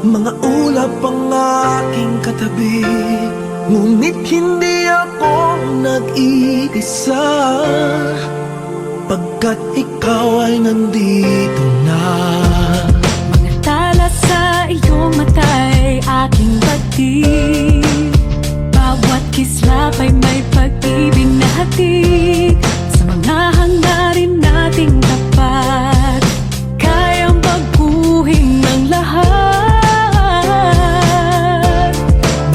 Mga ulap ang aking katabi, ngunit hindi ako nag-iisa, pagkat ikaw ay nandito na. Mga tala sa iyong mata'y aking batid, bawat kislap ay may pag-ibig na hatid. Sa mga hangarin nating tapat, kayang baguhin ng lahat.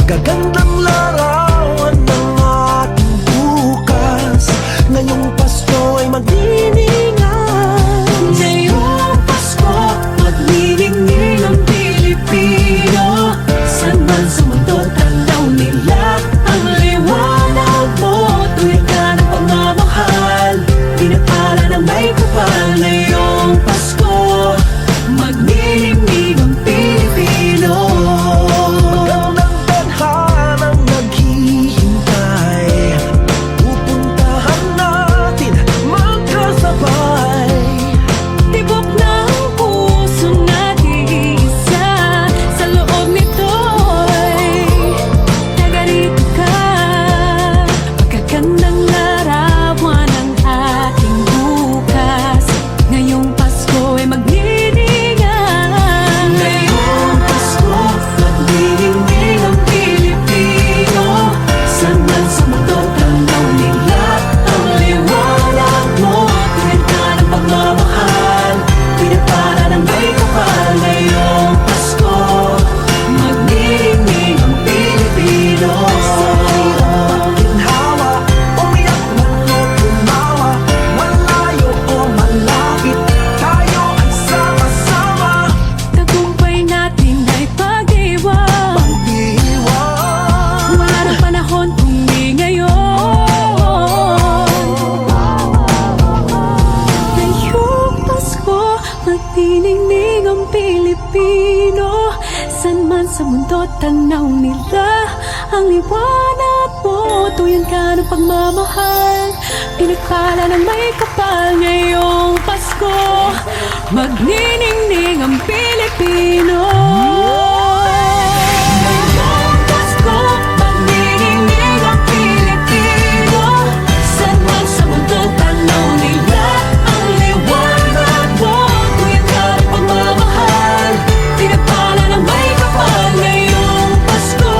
Magagandang larawan ng ating bukas, ngayong Pasko ay magdiningan. Ngayong Pasko, magniningning ang Pilipino. Saan man sa mundo, tanaw nila ang liwanag mo. Tuwid ka ng pagmamahal, pinapala ng may kapal. Ngayong Pasko, magniningning ang Pilipino. Magandang tadhanang naghihintay, pupuntahan natin magkasabay. Tibok ng puso natin isa, sa loob nito'y taga-rito ka. Magagandang larawan ang ating bukas, ngayong Pasko ay magniningan. Ngayong Pasko, magniningning ang Pilipino. Saan man sa mundo, tanaw nila ang liwanag mo. Tuwid ka ng pagmamahal, pinapala ng may kapal. Ngayong Pasko, magniningning ang Pilipino. Ginhawa, umiyak man o tumawa, malayo o malapit, tayo ay sama-sama. Tagumpay natin ay pag-iwan, Pag-iwan, wala ng panahon kung di ngayon. Ngayong Pasko, magniningning ang Pilipino. Saan man sa mundo, tanaw nila ang liwanag mo. Tuyan ka ng pagmamahal, pinagpala ng may kapal. Ngayong Pasko, magniningning ang Pilipino. Ngayong Pasko, magniningning ang Pilipino. Saan man sa mundo, tanaw nila ang liwanag mo. Tuyan ka ng pagmamahal, pinagpala ng may kapal. Ngayong Pasko,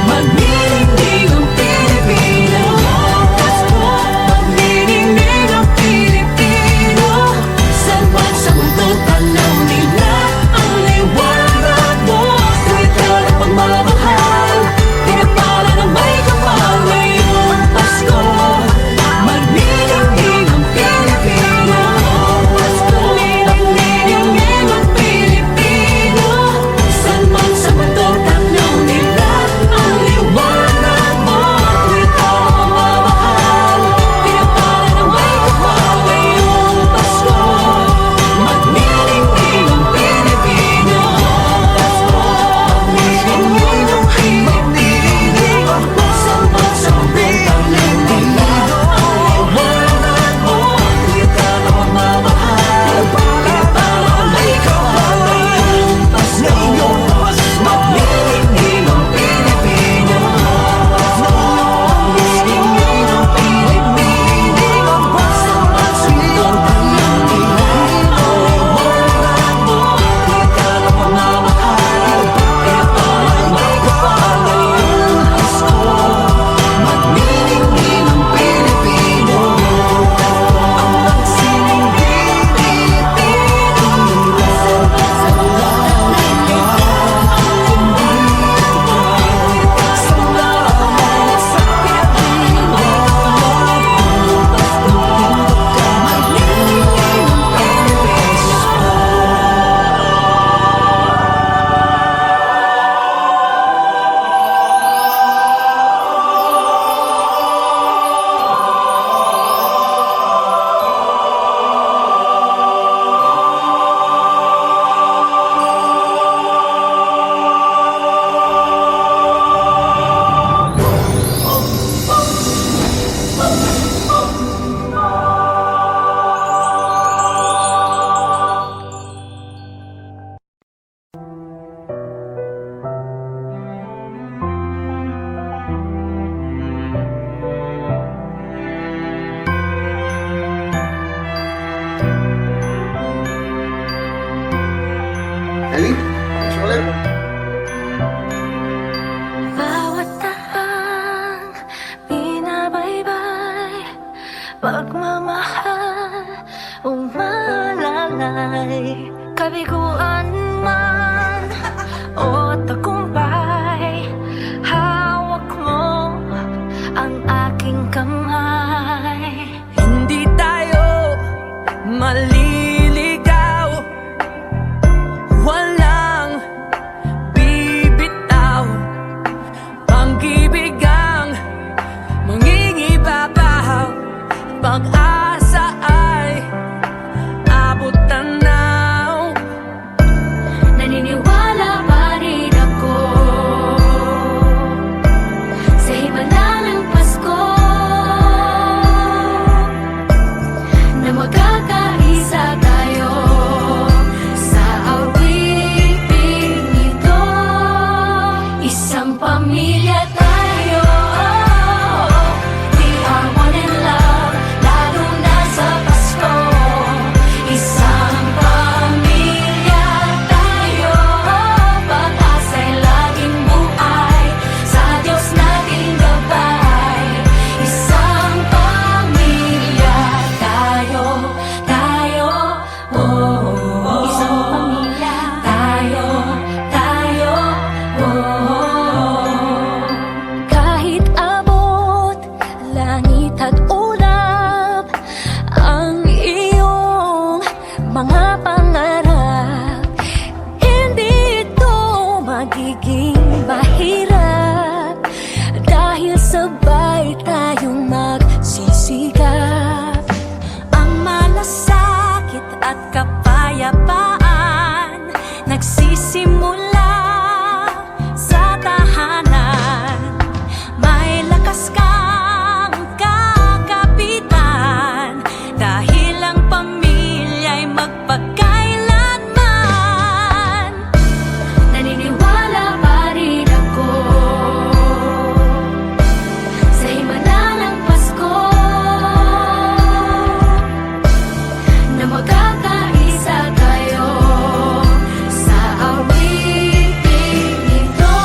magniningning ang Pilipino. Pasko, magniningning ang Pilipino. Saan man sa mundo, tanaw nila ang liwanag magiging mahirap dahil sabay tayong magsisikap. Ang malasakit at kapayapaan nagsisimula sa tahanan. May lakas kang kakapitan dahil ang pamilya'y magpakailanman. Naniniwala pa rin ako sa himala ng Pasko na magkakaisa tayo sa awiting ito.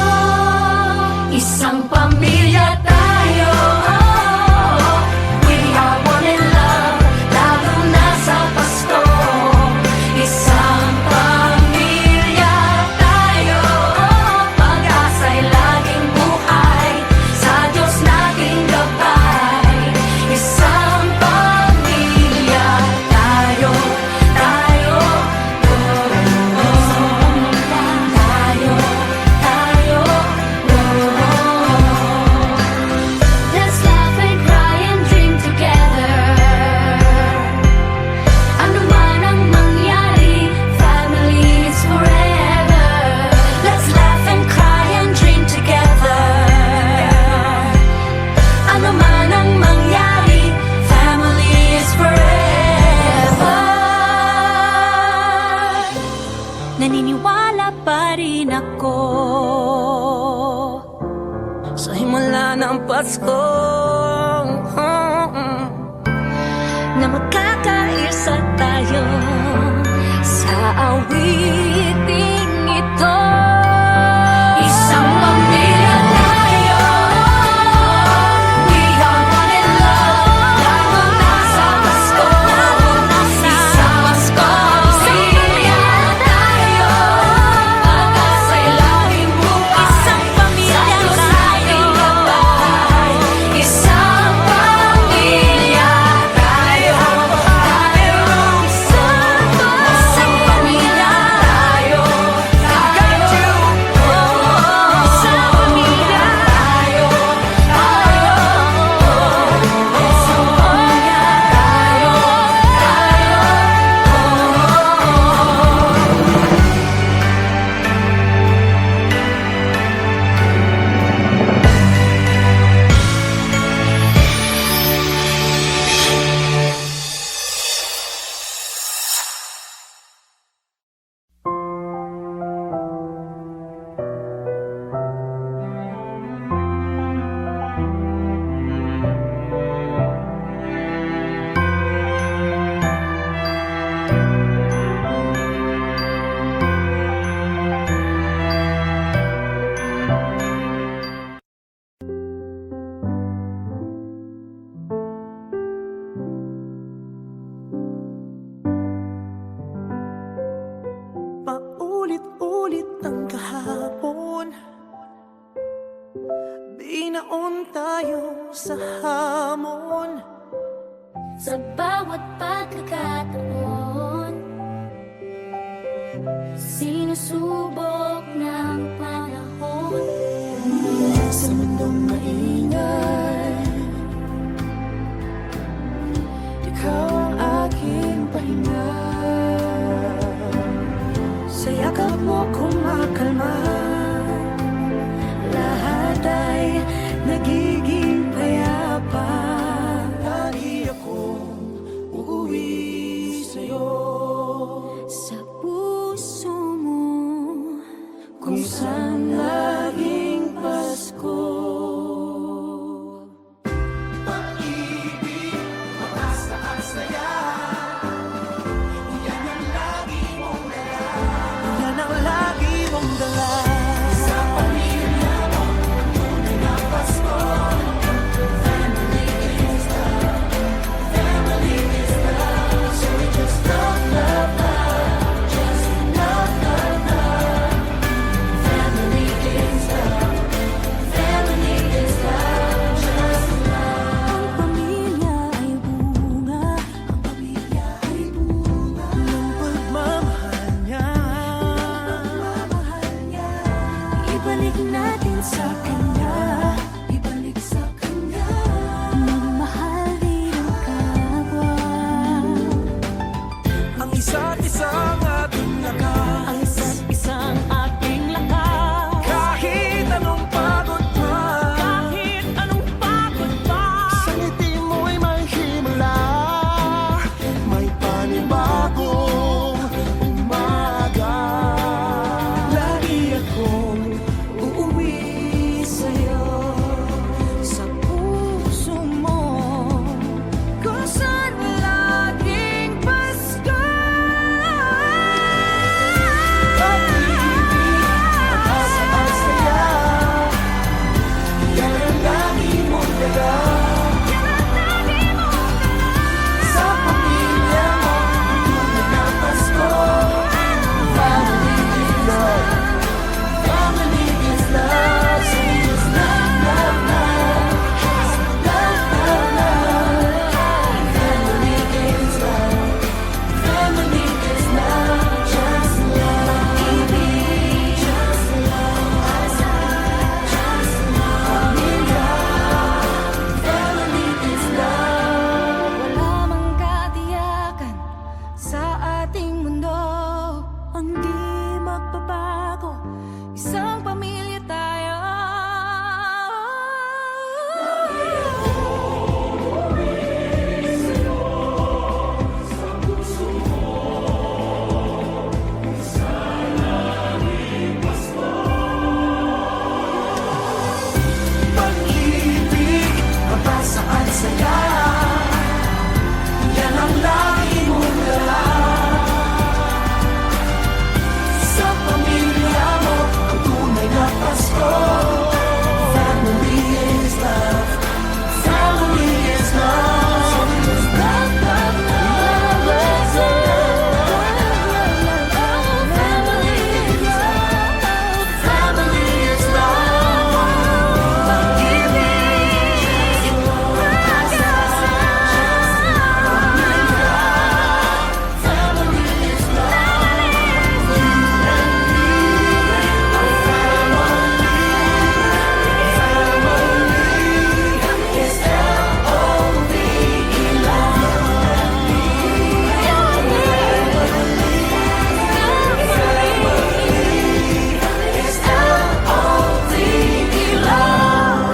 Isang pamilya tayo, we are one in love, lalo na sa Pasko. Isang pamilya tayo, pag-asa'y laging buhay, sa Diyos nating gabay. Isang pamilya tayo, tayo, Let's laugh and cry and dream together. Ano man ang mangyari, family is forever. Let's laugh and cry and dream together. Ano man ang mangyari, family is forever. Naniniwala pa rin ako sa himala ng Pasko na magkakaisa tayo sa awiting ito. Isang pamilya tayo, we are one in love, lalo na sa Pasko. Isang pamilya tayo, pag-asa'y laging buhay, isang pamilya tayo, isang pamilya tayo, isang pamilya tayo, Paulit-ulit ang kahapon, binaon tayo sa hamon. Sa bawat pagkakataon, sinusubok ng panahon. Sa mundong maingay, ikaw ang aking pahinga. Sa yakap mo kumakalma, lahat ay nagiging payapa. Lagi akong uuwi sa'yo, Sa puso mo, kung saan laging Pasko. Pag-ibig, pag-asa at saya, yan ang lagi mong dala. Yan ang lagi mong dala. Sa pamilya mo, tunay na Pasko. Family is love, family is love. So we just love, love, love, just love, love, love. Family is Ibalik natin sa Kanya, ibalik sa Kanya. Magmahal din ang kapwa. Ang isa't isang ating lakas, Ang isa't isang ating lakas. kahit anong pagod pa, Kahit anong pagod pa, sa ngiti mo'y may himala, may panibagong umaga. Lagi akong uuwi sa'yo, sa puso mo, kung saan laging Pasko. pag-ibig, pag-asa at saya, yan ang lagi mong dala. Sa pamilya mo, tunay na Pasko. Family is love, family is love, so it's love, love, love, love, love, love. Family is love, family is love, just love. Ibig, just love, just love. Pamilya, family is love. Wala mang katiyakan sa ating mundo, ang di magbabago, isang pamilya tayo. Pag-ibig, pag-asa at saya, yan ang lagi mong dala. Sa pamilya mo, ang tunay na Pasko. Family is love, family is love, so it's love, love, love, love, love. Family is love, family is love. Pag-ibig, pag-asa, pamilya, family is love. You and me, our family is L-O-V-E, is L-O-V-E, love. Is L-O-V-E, love.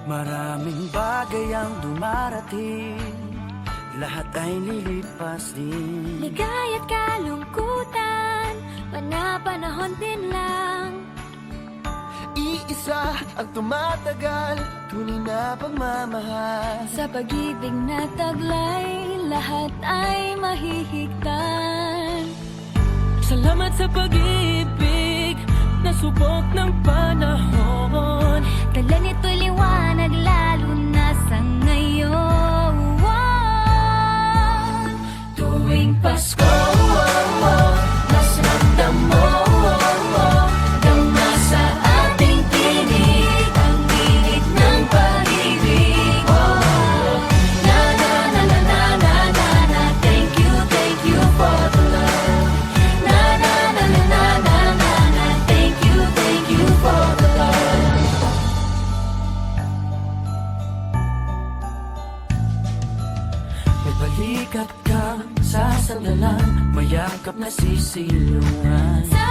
Maraming bagay ang dumarating, lahat ay lilipas din. Ligay at kalungkutan, panapanahon din lang. Iisa ang tumatagal, tunay na pagmamahal. Sa pag-ibig na taglay, lahat ay mahihigtan. Salamat sa pag-ibig, na subok ng panahon. Dala nito'y liwanag, lalo na sa ngayon. Tuwing Pasko, mas ramdam mo, dama sa ating tinig, ang init ng pag-ibig. Na na na na na na na na, thank you for the love. Na na na na na na na na, thank you for the love. May balikat kang sasandalan, mayakap na sisilungan. Sa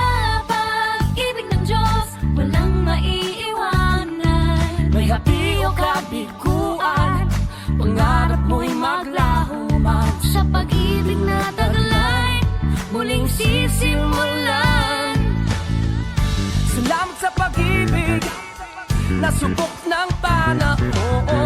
pag-ibig ng Diyos, walang maiiwanan. May hati o kabiguan, pangarap mo'y maglaho man. Sa pag-ibig na taglay, muling sisimulan. Salamat sa pag-ibig, nasubok ng panahon.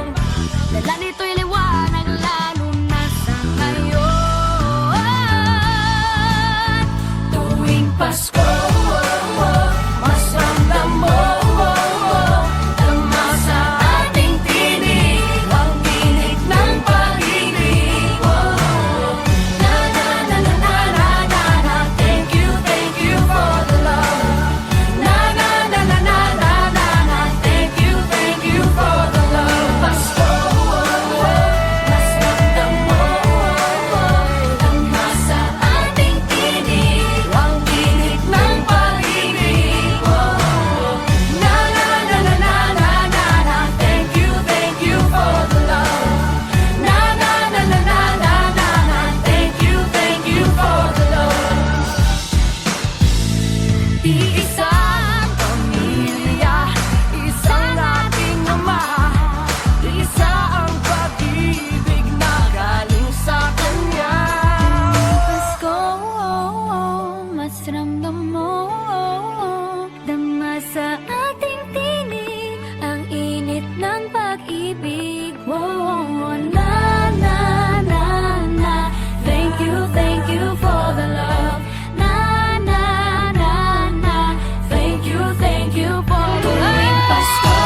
pag-ibig. Whoa, na na na na. Thank you for the love. Na na na na. Thank you for the tuwing Pasko.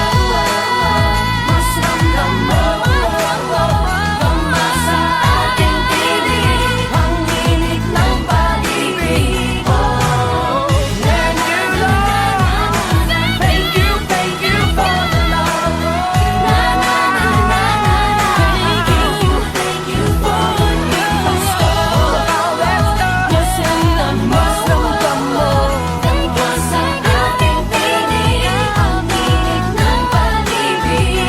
Mas ramdam mo sa aking tinig ang init ng pag-ibig. Thank you, Lord. Thank you for the love. Na na na na na. Thank you for tuwing Pasko. Mas ramdam mo sa aking tinig ang init ng pag-ibig.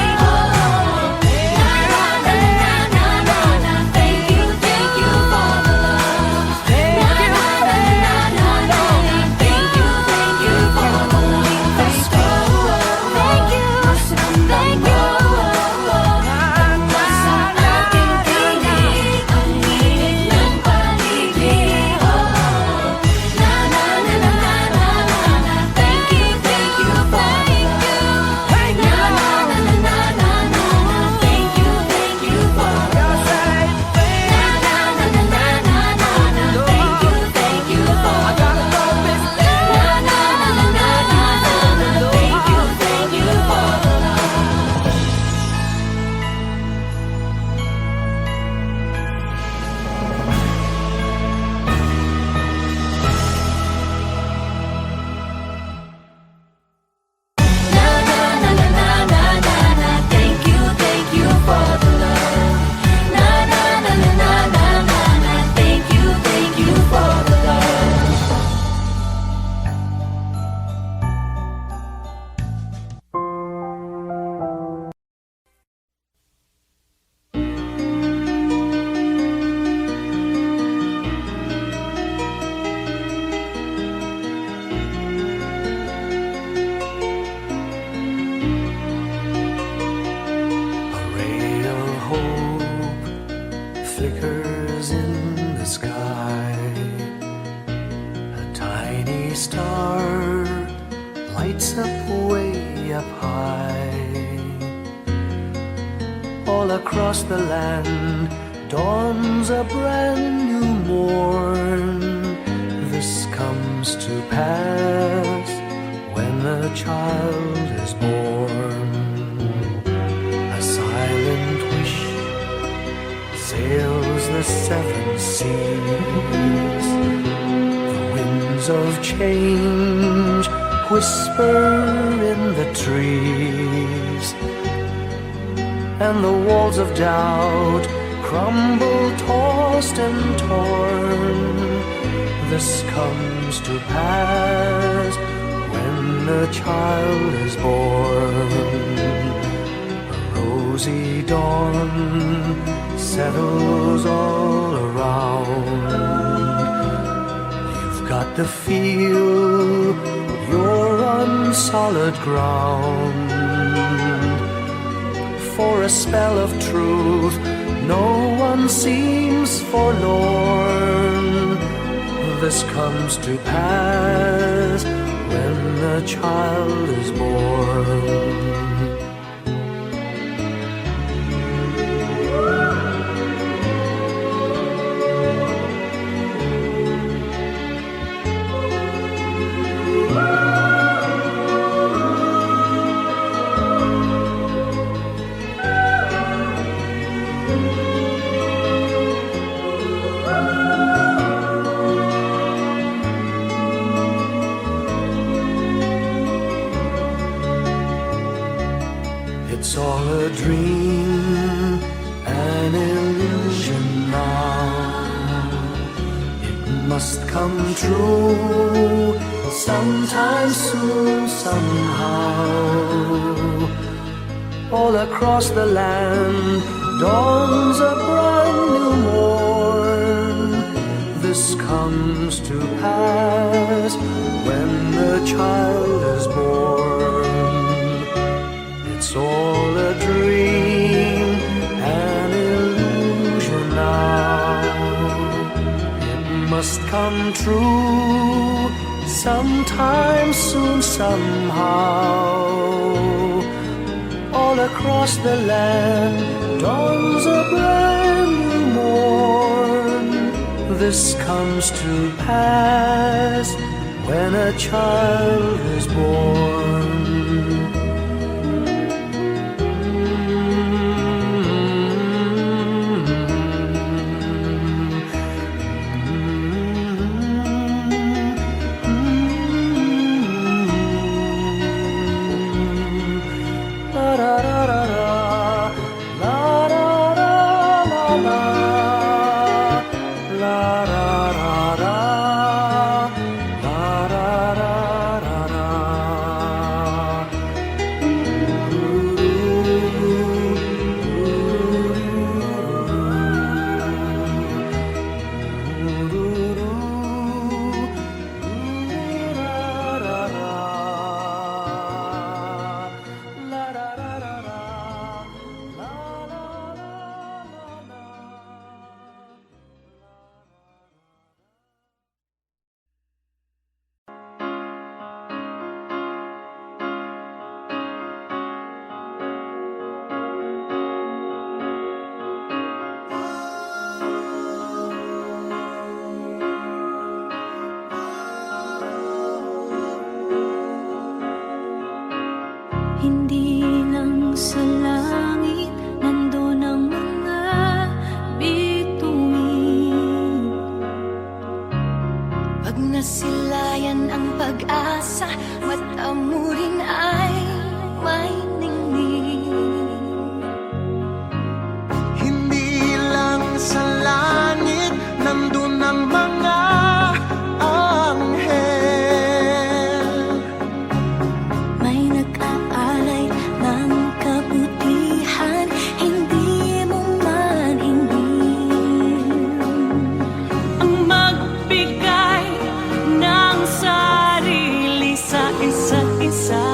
A ray of hope flickers in the sky. A tiny star lights up way up high. All across the land dawns a brand new morn. This comes to pass when a child is born. A silent wish sails the seven seas. The winds of change whisper in the trees, and the walls of doubt crumble, tossed and torn. This comes to pass when the child is born. A rosy dawn settles all around. You've got to feel you're on solid ground. For a spell of truth, no one seems forlorn. This comes to pass when the child is born. It's all a dream, an illusion now. It must come true sometime soon, somehow. All across the land dawns a brand new morn. This comes to pass when the child is born. It's all a dream, an illusion now. It must come true sometime soon, somehow. all across the land dawns a brand new morn. This comes to pass when a child is born. Hindi lang sa langit nandun ang mga bituin. Pag nasilayan ang pag-asa, mata mo rin ay may ningning. Hindi lang sa langit nandun ang mga anghel. May nag-aalay ng kabutihan, hindi mo man hingin. Ang magbigay ng sarili sa isa't isa.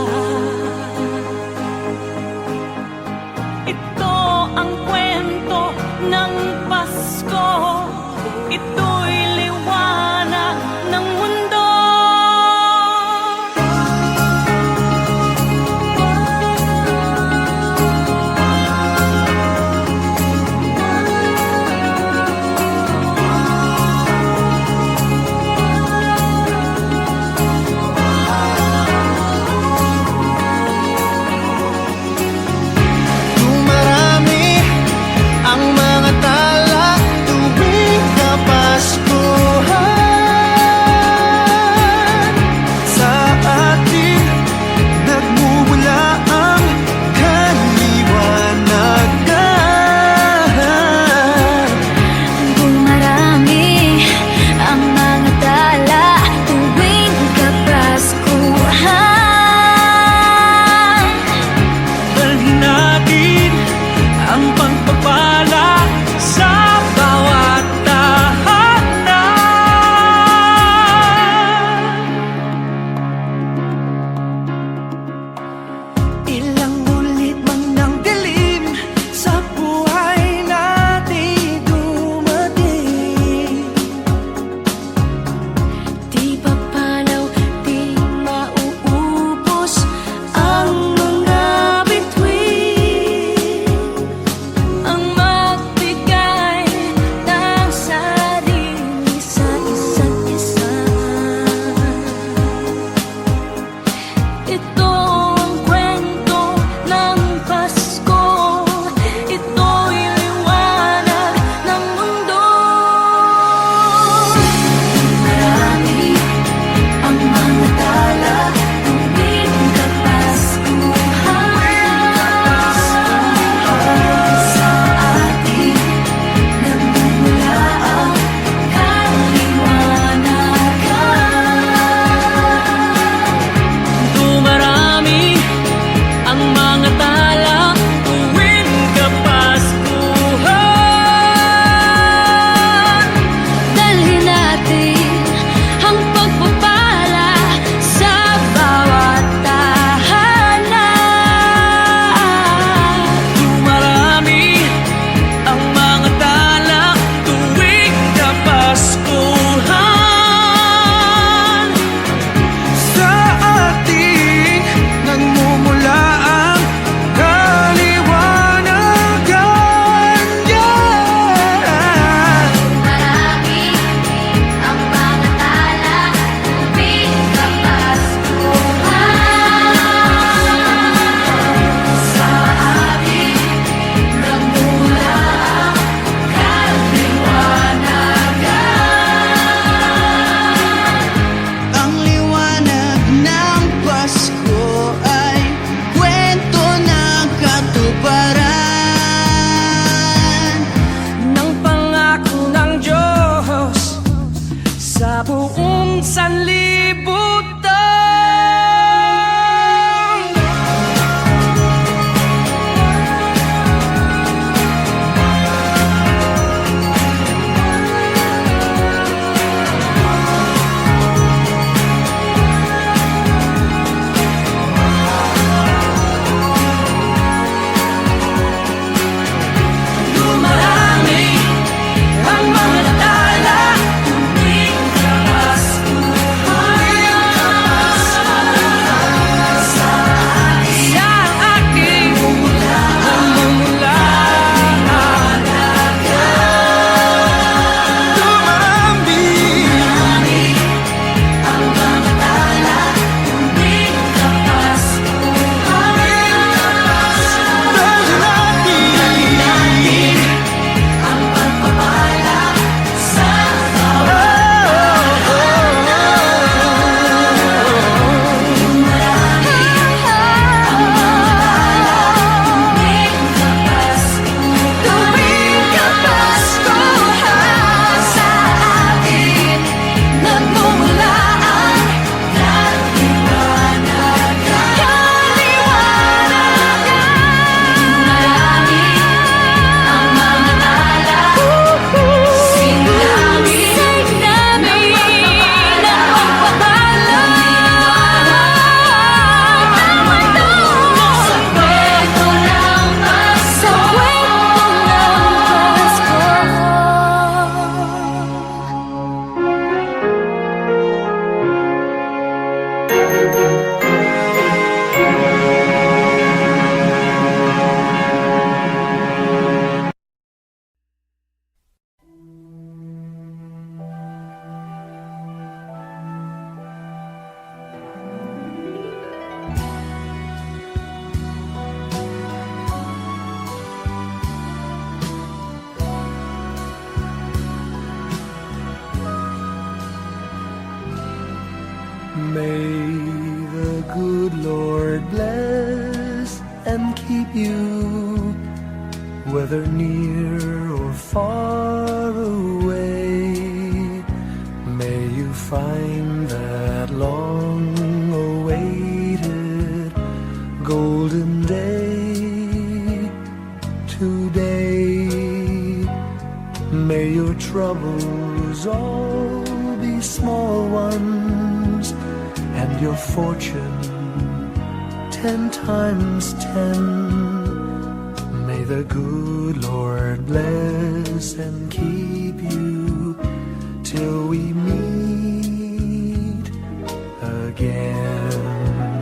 Ito ang kwento ng Pasko. Ito'y liwanag ng mundo. Dumarami ang mga tala tuwing whether near or far away, may you find that long-awaited golden day today. May your troubles all be small ones, and your fortune 10 times 10. May the good Lord bless and keep you till we meet again.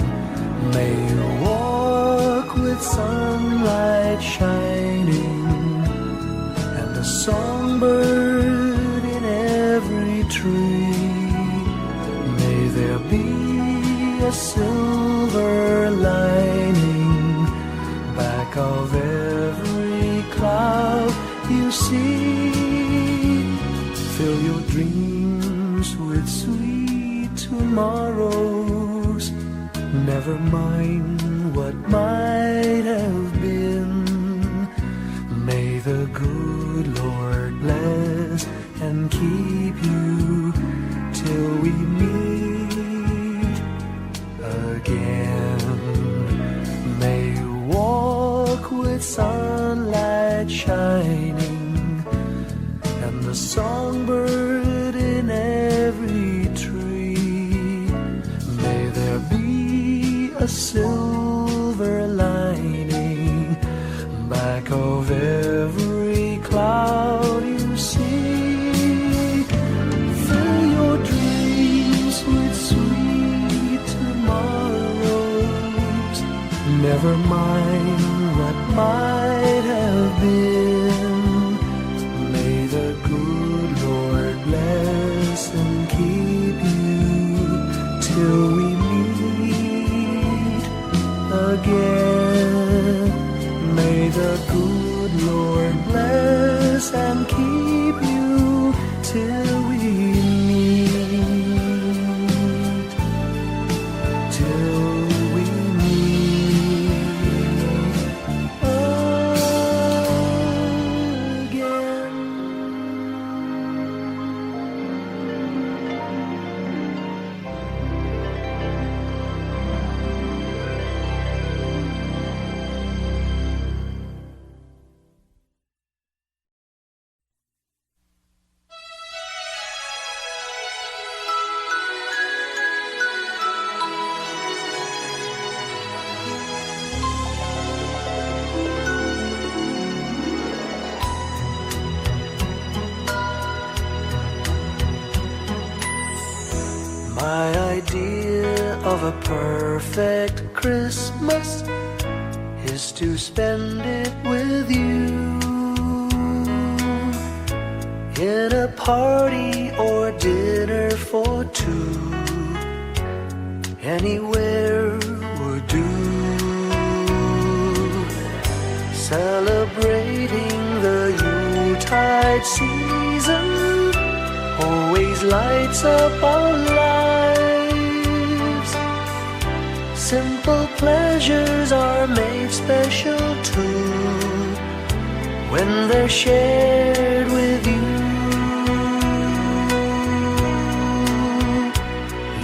May you walk with sunlight shining and a songbird in every tree. May there be a silver lining back of every cloud you see. Fill your dreams with sweet tomorrows. Never mind what might have been. May the good Lord bless and keep you till we meet again. May you walk with sunlight shining and the songbird in every tree. May there be a silver lining back of every cloud you see. Fill your dreams with sweet tomorrows. Never mind what might have been. May the good Lord bless and keep you till we meet again. May the good Lord bless and keep you till we meet, till we meet again. My idea of a perfect Christmas is to spend it with you, in a party or dinner for two. Anywhere would do. Celebrating the Yuletide season always lights up our lives. Simple pleasures are made special too when they're shared with you.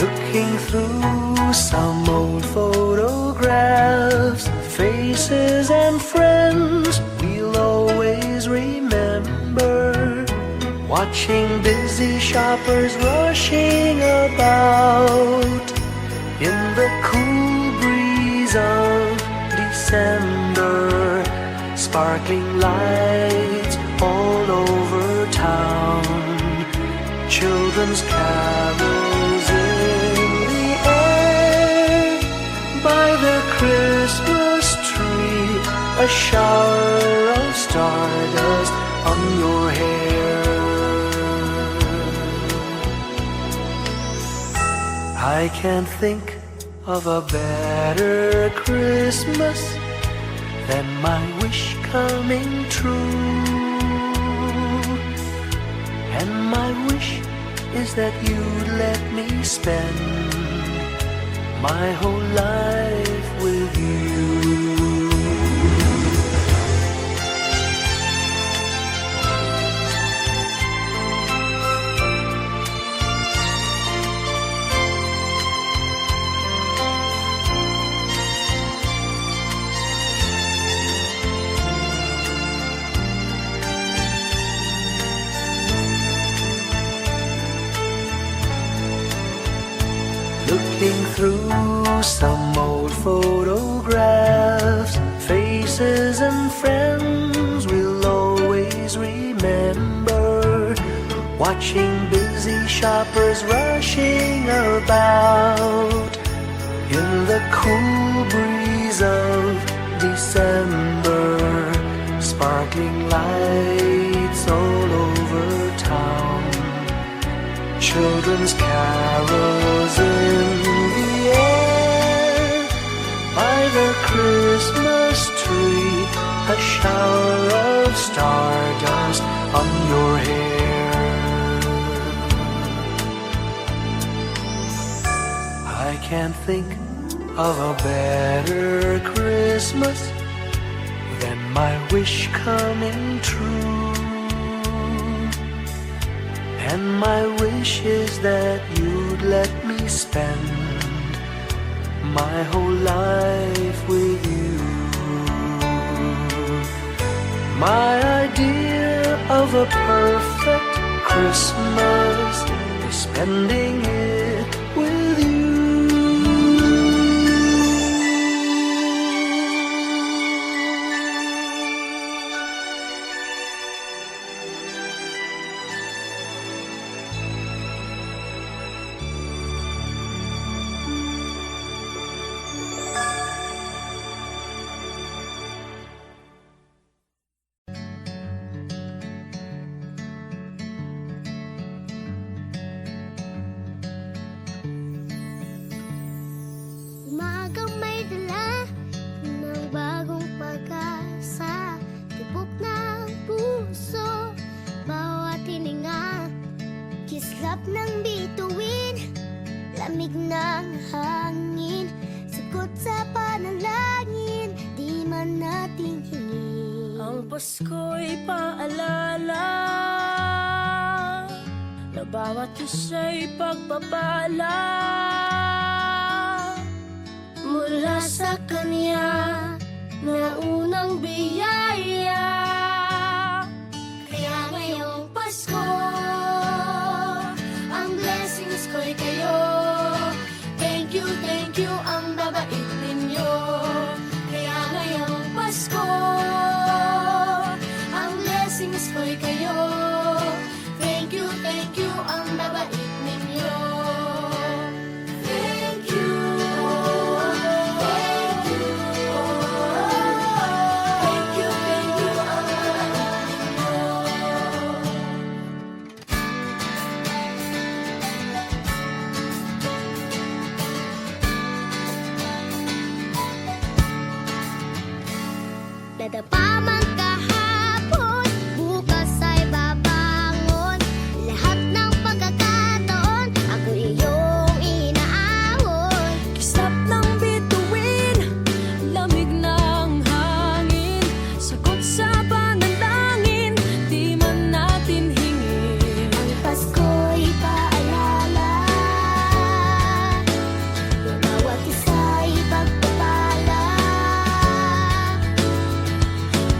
Looking through some old photographs, faces and friends we'll always remember. Watching busy shoppers rushing about in the cool breeze of December. Sparkling lights all over town, children's carols in the air. By the Christmas tree, a shower of stardust on your hair. I can't think of a better Christmas than my wish coming true. And my wish is that you'd let me spend my whole life with you. through some old photographs, faces and friends we'll always remember. Watching busy shoppers rushing about in the cool breeze of December. Sparkling lights all over town, children's carols in the air. By the Christmas tree, a shower of stardust on your hair. I can't think of a better Christmas than my wish coming true. And my wish is that you'd let me spend my whole life with you. My idea of a perfect Christmas is spending it with you. Umagang may dala ng bagong pag-asa, tibok ng puso, bawat hininga, kislap ng bituin, lamig ng hangin, sagot sa panalangin, di man natin hingin. Ang Pasko'y paalala na bawat isa'y pagpapala mula sa Kanya na unang biyaya. Kaya ngayong Pasko, ang blessings ko'y kayo. Thank you, ang babait ninyo. Kaya ngayong Pasko, ang blessings ko'y kayo. Thank you, ang babait ninyo. Thank you, thank you, thank you, ang babait ninyo. Nadapa man kahapon, bukas ay babangon. Lahat ng pagkakataon, ako iyong inaahon. Kislap ng bituin, lamig ng hangin, sagot sa panalangin, di man natin hingin. Ang Pasko'y paalala na bawat isa'y pagpapala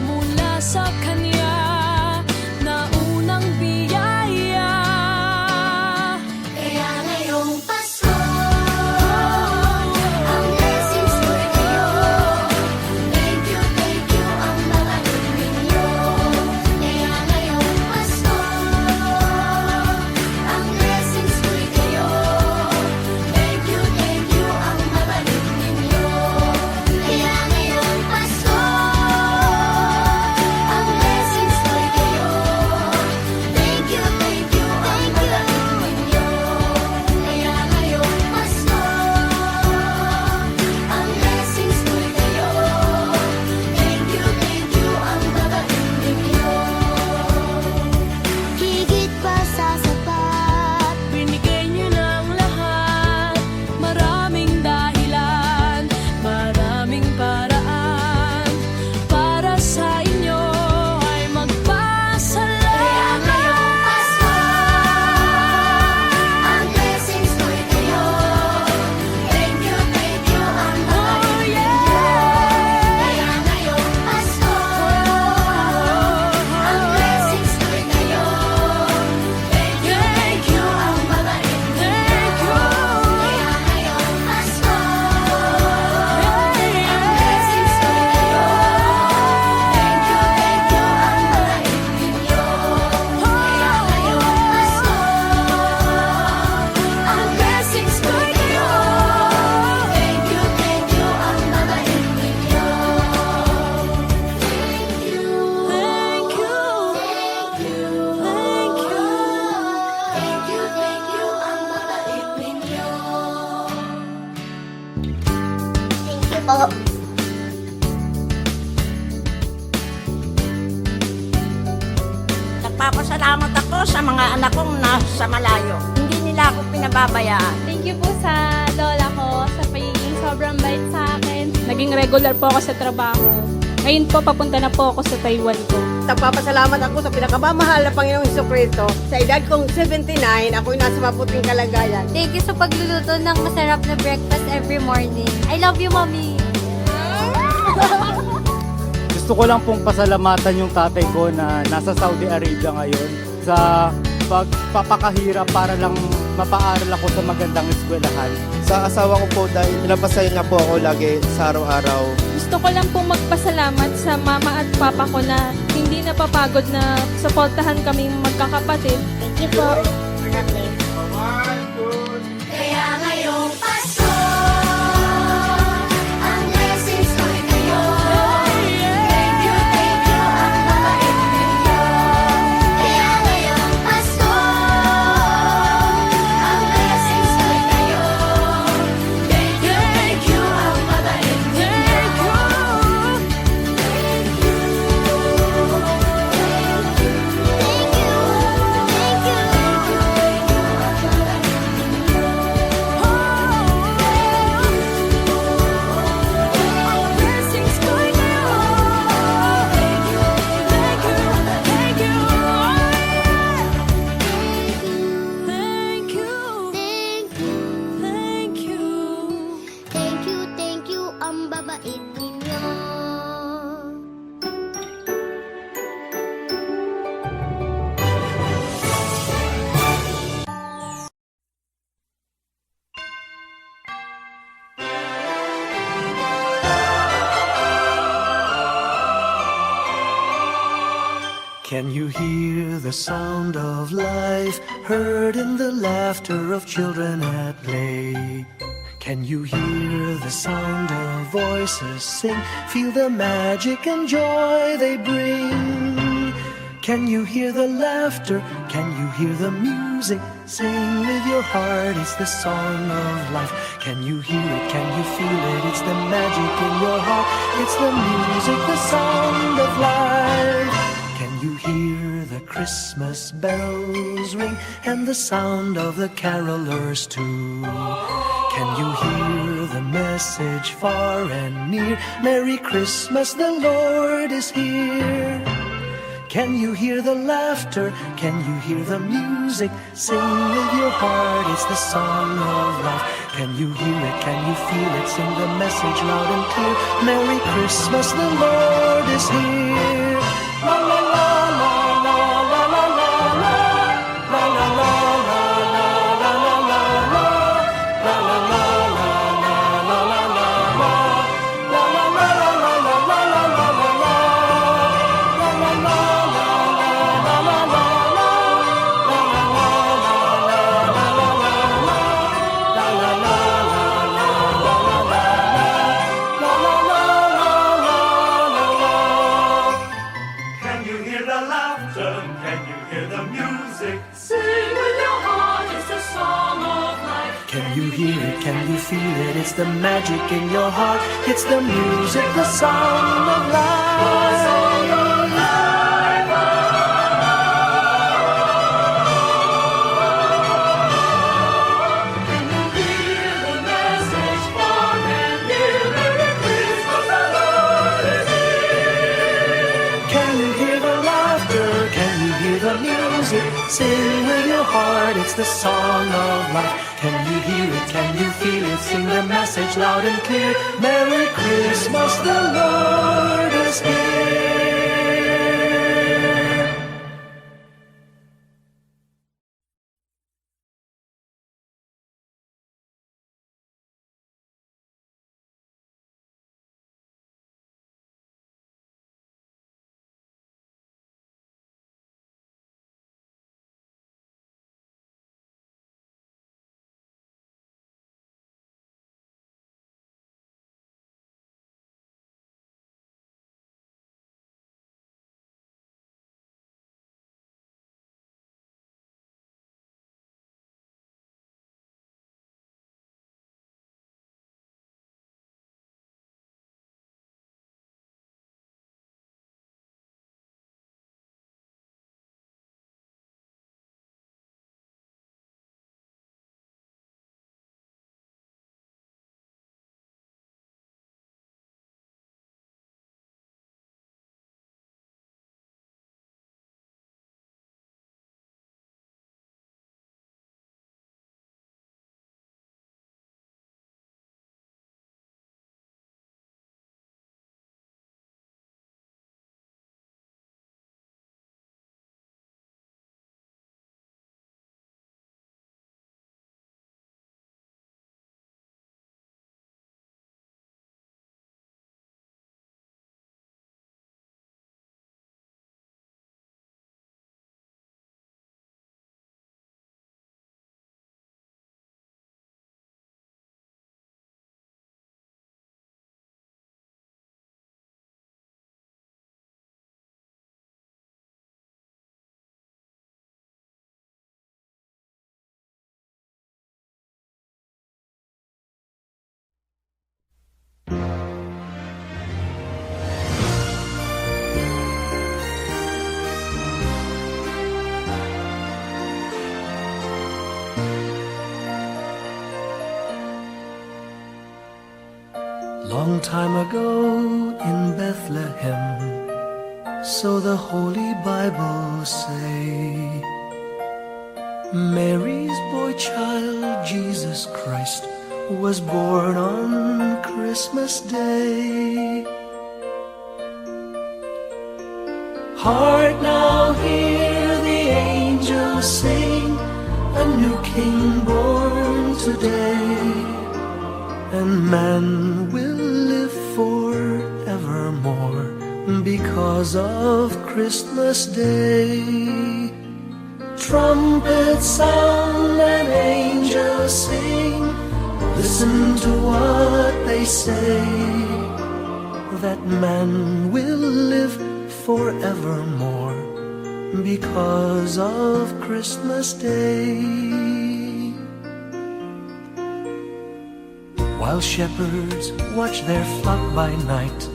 Mula sa Kanya na unang biyaya. Kaya ngayong Pasko, ang blessings ko'y kayo. Thank you, ang babait ninyo. Kaya ngayong Pasko, ang blessings ko'y kayo. Thank you, ang babait ninyo. Kaya ngayong Pasko, ang blessings Nagpapasalamat ako sa mga anak kong nasa malayo. Hindi nila ako pinababayaan. Thank you po sa lola ko sa pagiging sobrang bait sa akin. Naging regular po ako sa trabaho. Ngayon po, papunta na po ako sa Taiwan ko. Nagpapasalamat ako sa pinakamamahal na Panginoong Hesukristo. Sa edad kong 79, ako'y nasa mabuting kalagayan. Thank you sa pagluluto ng masarap na breakfast every morning. I love you, Mommy! Gusto ko lang pong pasalamatan yung tatay ko na nasa Saudi Arabia ngayon sa pagpapakahirap para lang mapaaral ako sa magandang eskwelahan. Sa asawa ko po dahil pinapasaya niya po ako lagi sa araw-araw. Gusto ko lang pong magpasalamat sa mama at papa ko na hindi napapagod na suportahan kaming magkakapatid. Thank you po. Kaya ngayong Pasko, ang blessings ko'y kayo. Thank you, ang mabait ninyo. Kaya ngayong Pasko, ang blessings ko'y kayo. Thank you, ang mabait ninyo. Thank you, ang babait ninyo. Can you hear the sound of life heard in the laughter of children at play? Can you hear the sound of voices sing? Feel the magic and joy they bring. Can you hear the laughter? Can you hear the music? Sing with your heart, it's the song of life. Can you hear it? Can you feel it? It's the magic in your heart. It's the music, the sound of life. Can you hear the Christmas bells ring and the sound of the carolers too? Can you hear the message far and near? Merry Christmas, the Lord is here. Can you hear the laughter? Can you hear the music? Sing with your heart, it's the song of life. Can you hear it? Can you feel it? Sing the message loud and clear. Merry Christmas, the Lord is here. La la la la la la la la la la la la la la la la la. Can you hear the laughter? Can you hear the music? Sing with your heart, it's the song of life. Can you hear it? Can you feel it? It's the magic in your heart. It's the music, the sound of life. Can you hear the message far and near? Merry Christmas, the Lord is here. Can you hear the laughter? Can you hear the music? Sing with your heart, it's the song of life. Can you hear it? Can you feel it? Sing the message loud and clear. Merry Christmas, the Lord is here. Long time ago in Bethlehem, so the Holy Bible say, Mary's boy child, Jesus Christ, was born on Christmas Day. Hark now, hear the angels sing, a new king born today, and man will live forevermore because of Christmas Day. Trumpets sound and angels sing, listen to what they say, that man will live forevermore because of Christmas Day. While shepherds watch their flock by night,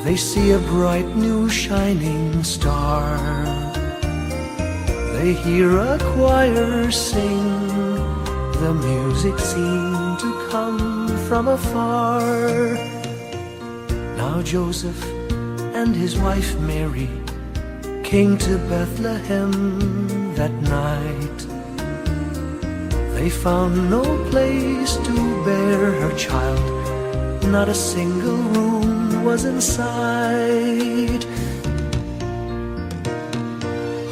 they see a bright new shining star. They hear a choir sing, the music seemed to come from afar. Now Joseph and his wife Mary came to Bethlehem that night. They found no place to bear her child, not a single room was in sight.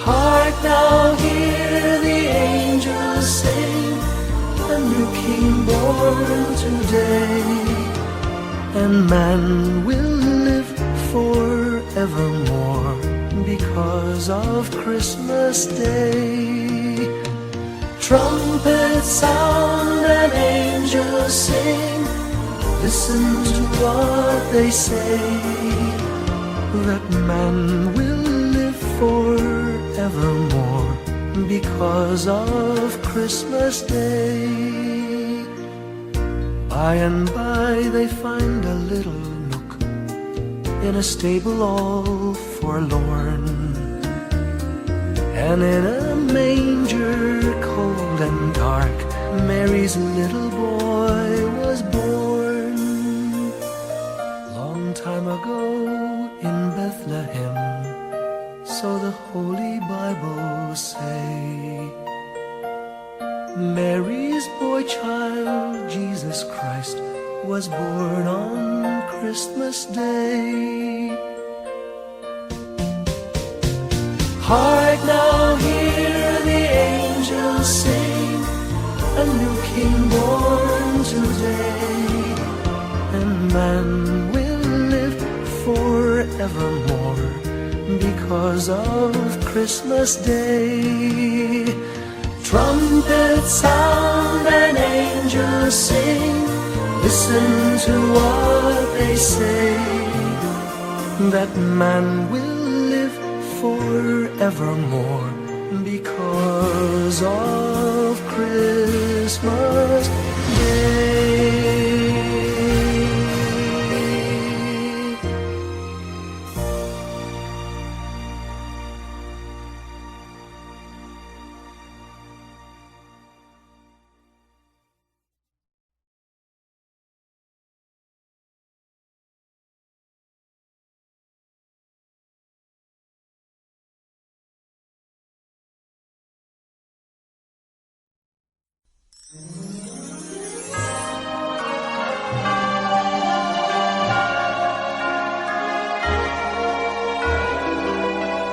Hark now, hear the angels sing, a new king born today, and man will live forevermore because of Christmas Day. Trumpets sound and angels sing, listen to what they say, that man will live forevermore because of Christmas Day. By and by they find a little nook in a stable all forlorn, and in a manger cold and dark, Mary's little boy was born. Long time ago in Bethlehem, so the Holy Bible say, Mary's boy child, Jesus Christ, was born on Christmas Day. Hark now, hear the angels sing, a new king born today, and man will live forevermore because of Christmas Day. Trumpets sound and angels sing, listen to what they say, that man will live forevermore because of Christmas Day.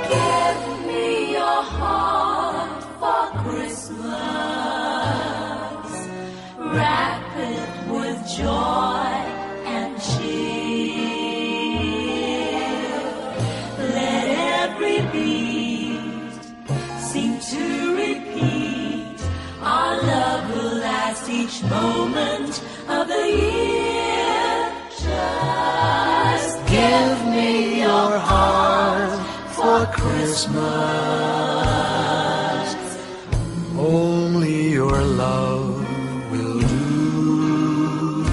Give me your heart for Christmas. Wrap it with joy and cheer. Let every beat seem to repeat. Our love will last each moment of the year. Just give me your heart for Christmas. Only your love will do.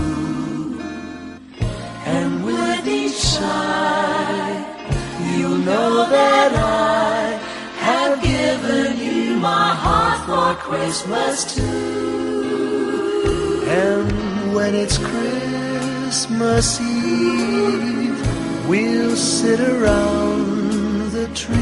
And with each sigh, you know that I have given you my heart for Christmas too. And when it's Christmas Christmas Eve, we'll sit around the tree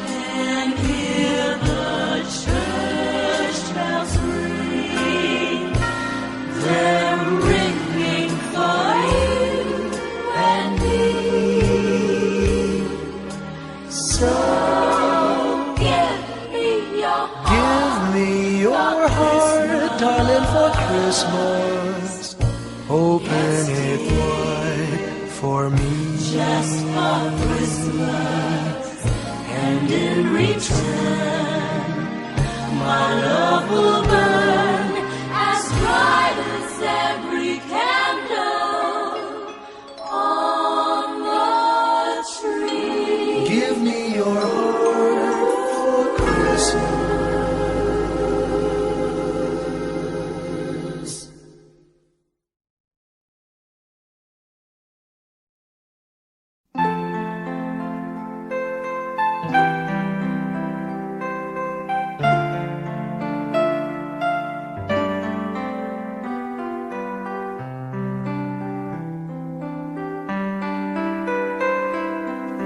and hear the church bells ring. They're ringing for you and me. So give me your heart, darling, for Christmas. Open it wide for me. Just for Christmas. And in return, my love will burn as bright as every candle on the tree. Give me your heart for Christmas.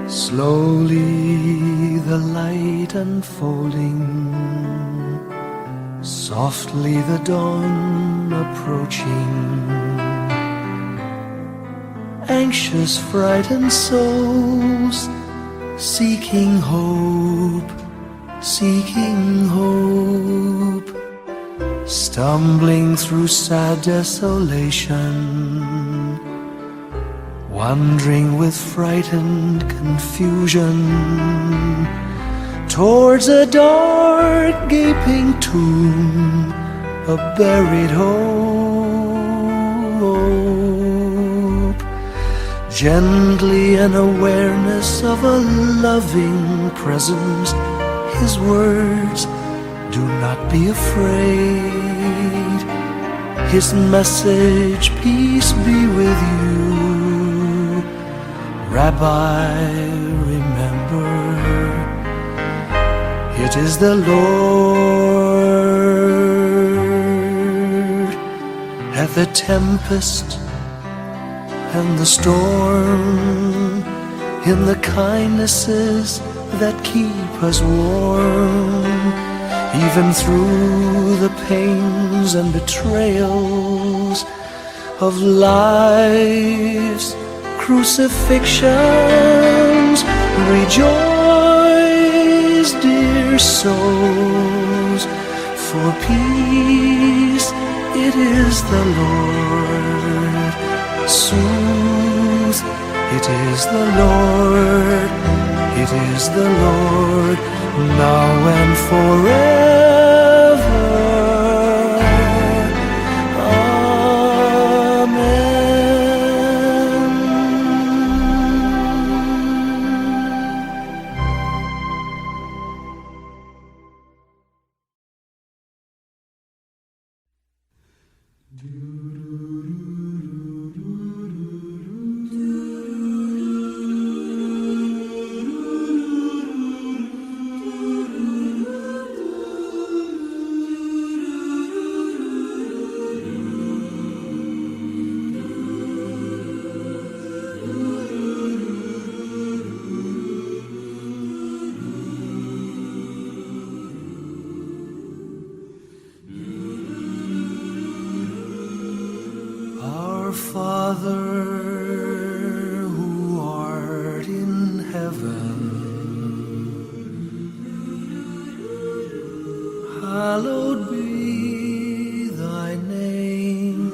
Slowly the light unfolding, softly the dawn approaching. Anxious, frightened souls seeking hope, seeking hope. Stumbling through sad desolation, wandering with frightened confusion towards a dark gaping tomb, a buried hope. Gently an awareness of a loving presence, His words, do not be afraid. His message, peace be with you. Rabbi, remember, it is the Lord. At the tempest and the storm, in the kindnesses that keep us warm, even through the pains and betrayals of life's crucifixions. Rejoice, dear souls, for peace it is the Lord. Soothe, it is the Lord, it is the Lord, now and forever. Father, who art in heaven, hallowed be thy name.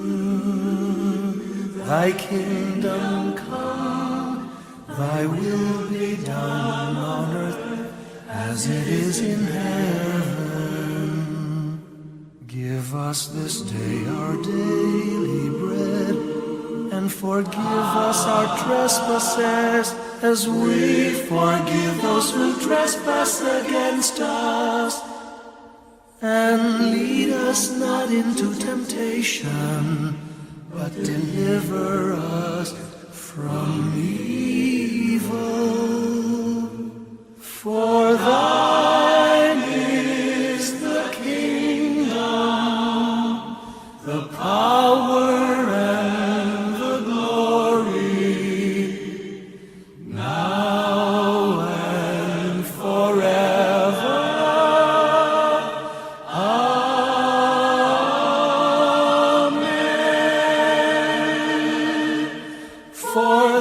Thy kingdom come, thy will be done on earth as it is in heaven. Give us this day our daily bread, and forgive us our trespasses, as we forgive those who trespass against us. And lead us not into temptation, but deliver us from evil. For thine is the kingdom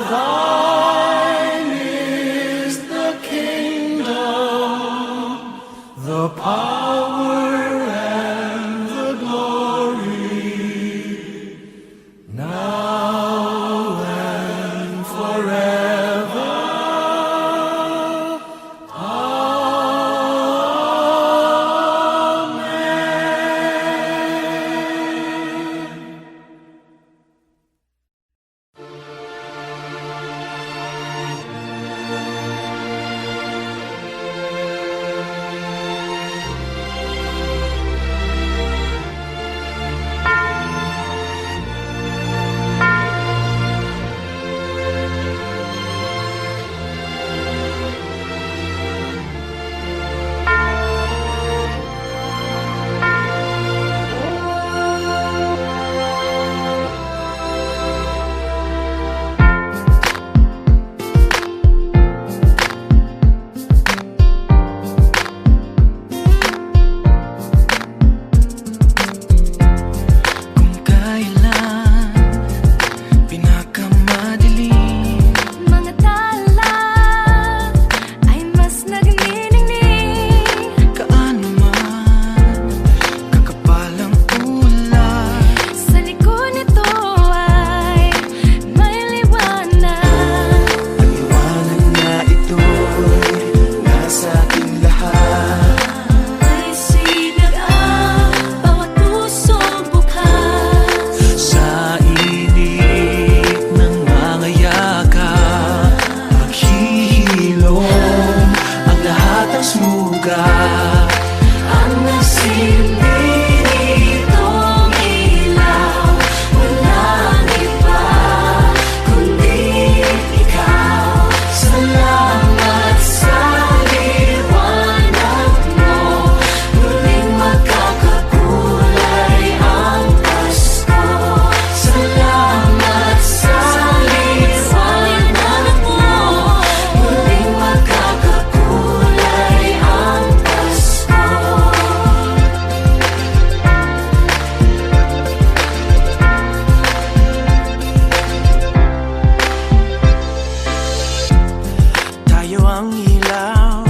thine is the kingdom, the power and the glory, now and forever. Kung kailan pinakamadilim, mga tala ay mas nagniningning. Kaano man kakapal ang ulap, sa likod nito ay may liwanag. Ang liwanag na ito'y nasa ating lahat. May sinag ang bawat pusong bukas. Sa init ng mga yakap, maghihilom ang lahat ng sugat. Ang nagsilbi nitong ilaw, walang iba kundi ikaw. Salamat sa liwanag mo, muling magkakakulay ang Pasko. Salamat sa liwanag mo, muling magkakakulay ang Pasko. Tayo ang ilaw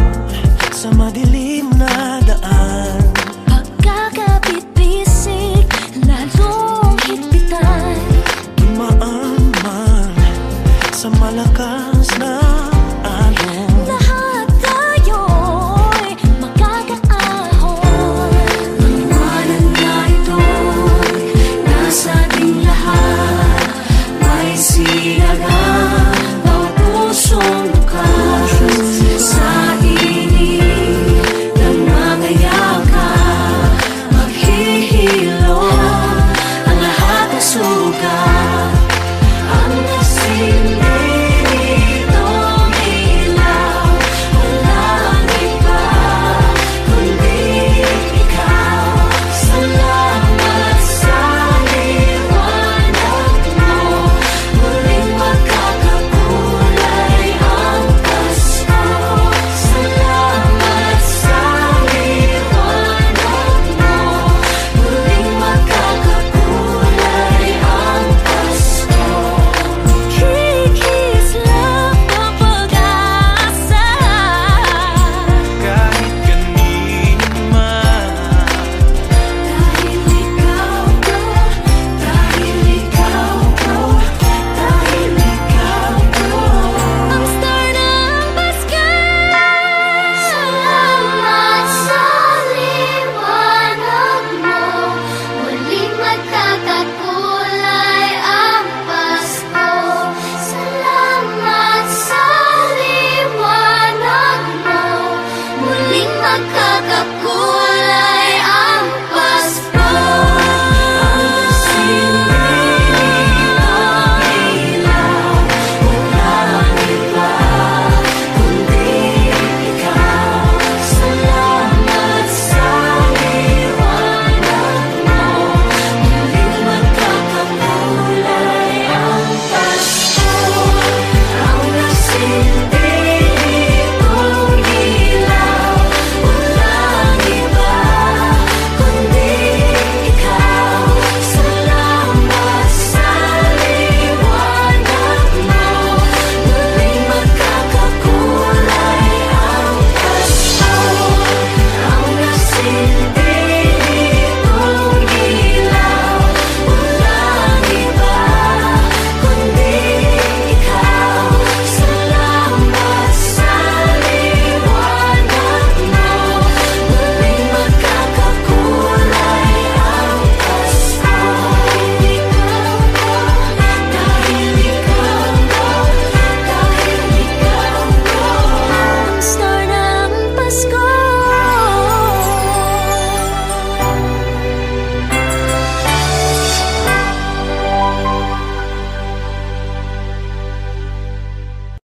sa madilim na daan. Pagkakapit-bisig, lalong higpitan. Dumaan man sa malakas